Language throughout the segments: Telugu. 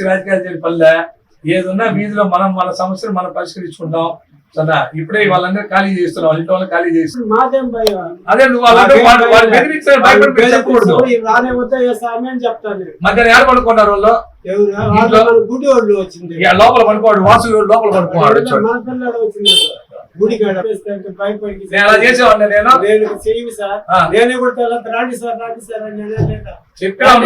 రాజకీయాలు చేయని పల్లె ఏదున్నా వీధిలో మనం మన సమస్యలు మనం పరిష్కరించుకుంటాం. సదా ఇప్పుడే వాళ్ళందరూ ఖాళీ చేస్తున్నాం, వాళ్ళ ఇంటి వాళ్ళని ఖాళీ చేస్తున్నాం. అదే నువ్వు వాళ్ళు బెదిరించారు, భయపడి చెప్పకూడదు. మధ్యాహ్నం ఏడ పడుకున్నారు వాళ్ళు? లోపల పడుకోడు, వాసు లోపల పడుకోవాడు. నేను అలా చేసేవాడిని. నేను చెప్పాను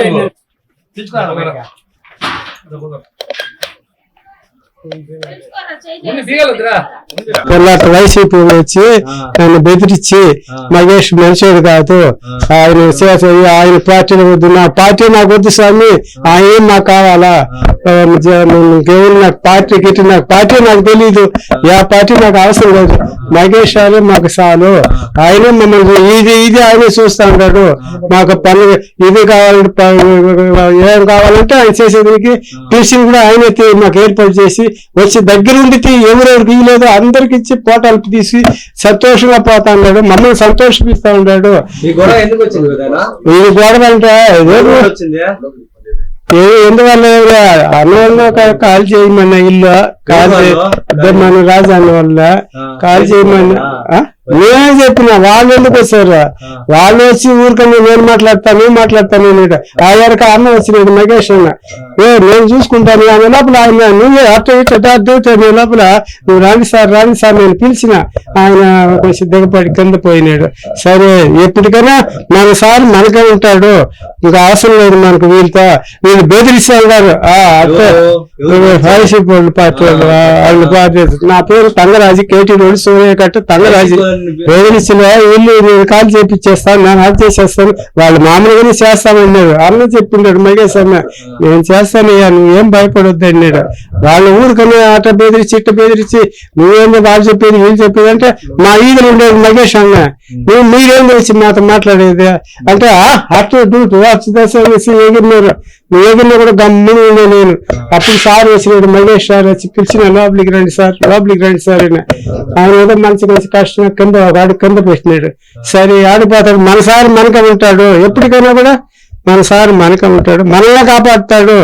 వైసీపీ వచ్చి నన్ను బెదిరించి మహేష్ మనిషిడు కాదు, ఆయన పార్టీలో వద్దు, నా పార్టీ నాకు వద్దు స్వామి, ఆయన నాకు కావాలా, నాకు పార్టీ గిట్టి నాకు పార్టీ నాకు తెలీదు, ఆ పార్టీ నాకు అవసరం లేదు, మహేష్ గారు మాకు చాలు, ఆయనే మమ్మల్ని ఇది ఆయనే చూస్తా ఉంటాడు, మాకు పనులు ఇది కావాలంటే ఏం కావాలంటే ఆయన చేసేదానికి టీసీ కూడా ఆయనే మాకు ఏర్పాటు చేసి వచ్చి దగ్గరుండి ఎవరెవరికి ఇవ్వలేదు అందరికి ఇచ్చి పోటాలు తీసి సంతోషంగా పోతా ఉన్నాడు, మమ్మల్ని సంతోషిస్తా ఉన్నాడు. ఈ గొడవ ఎందుకు వచ్చింది? ఈ గొడవ అంటే ఎందువల్ల అన్న కాల్ చేయమన్న ఇల్లు మన రాజు అన్న వల్ల కాల్ చేయమని నేనే చెప్పిన, వాళ్ళు ఎందుకు వచ్చారు? వాళ్ళు వచ్చి ఊరికన్నా నేను మాట్లాడతాను నువ్వు మాట్లాడతాను ఆయనకు అన్న వచ్చినాడు మహేష్ అన్న, నేను చూసుకుంటాను అనే లోపల ఆయన నువ్వే అట్ట ఇట్ట లోపల నువ్వు రాని సార్ నేను పిలిచిన, ఆయన కొంచెం దిగపడి కింద పోయినాడు. సరే ఎప్పటికైనా మన సార్ మనకే ఉంటాడు, ఇంకా అవసరం లేదు మనకు వీళ్ళతో, వీళ్ళు బెదిరిస్తారు వైసీపీ వాళ్ళు పార్టీ వాళ్ళు పార్టీ. నా పేరు తంగరాజు, కేటీ రోడ్డు సూర్యకట్ట తంగరాజు. బెదిరించిన వీళ్ళు నేను కాల్ చేపిచ్చేస్తాను, నేను అది చేసేస్తాను, వాళ్ళు మామూలుగానే చేస్తామన్నాడు. అన్న చెప్పిండాడు మహేష్ అన్న, నేను చేస్తానయ్యా నువ్వేం భయపడొద్దు అన్నాడు. వాళ్ళ ఊరికనే అట్ట బెదిరించి ఇట్ట బెదిరించి నువ్వేందో వాళ్ళు చెప్పేది వీళ్ళు చెప్పేది అంటే మా ఈదులు ఉండేది మహేష్ అన్న, మీరేం వచ్చి మాతో మాట్లాడేది అంటే అట్లా ఎగిరినారు, నువ్వు ఎగిరినా కూడా గమ్మున ఉండే నేను. అప్పుడు సార్ వచ్చినాడు మహేష్ సార్ వచ్చి పిలిచిన, లోపలికి రండి సార్ అని. ఆయన ఏదో మంచి కష్టం కింద వాడు కింద పెట్టినాడు. సరే ఆడిపోతాడు, మన సార్ మనకే ఉంటాడు, ఎప్పటికైనా కూడా మన సార్ మనకే ఉంటాడు, మనల్ని కాపాడుతాడు,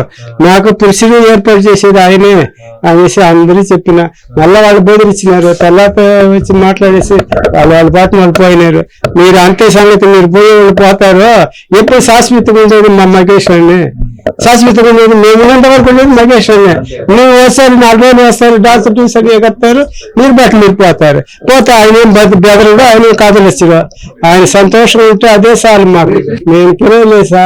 నాకు పురుషుడు ఏర్పాటు చేసేది ఆయనే అనేసి అందరూ చెప్పిన. మళ్ళా వాళ్ళు బెదిరించినారు, తర్వాత వచ్చి మాట్లాడేసి వాళ్ళ పాటు వాళ్ళు పోయినారు. మీరు అంతే సంగతి, మీరు పోయి వాళ్ళు పోతారు, ఎప్పుడు శాశ్వతంగా ఉండేది మా మహేష్ అండి, శాశ్వతంగా ఉండేది మేము ఉన్నంత వరకు ఉండేది మహేష్ అండి. నువ్వు వస్తారు 4 రోజులు వస్తారు, డాక్టర్ ట్యూషన్ ఎగతారు, మీరు బట్టలు మీరు పోతారు, పోతే ఆయన ఏం బెదరుడు, ఆయన కాదలు వచ్చారు, ఆయన సంతోషం ఉంటే అదే సార్ మాకు, మేము తినలేదు సార్.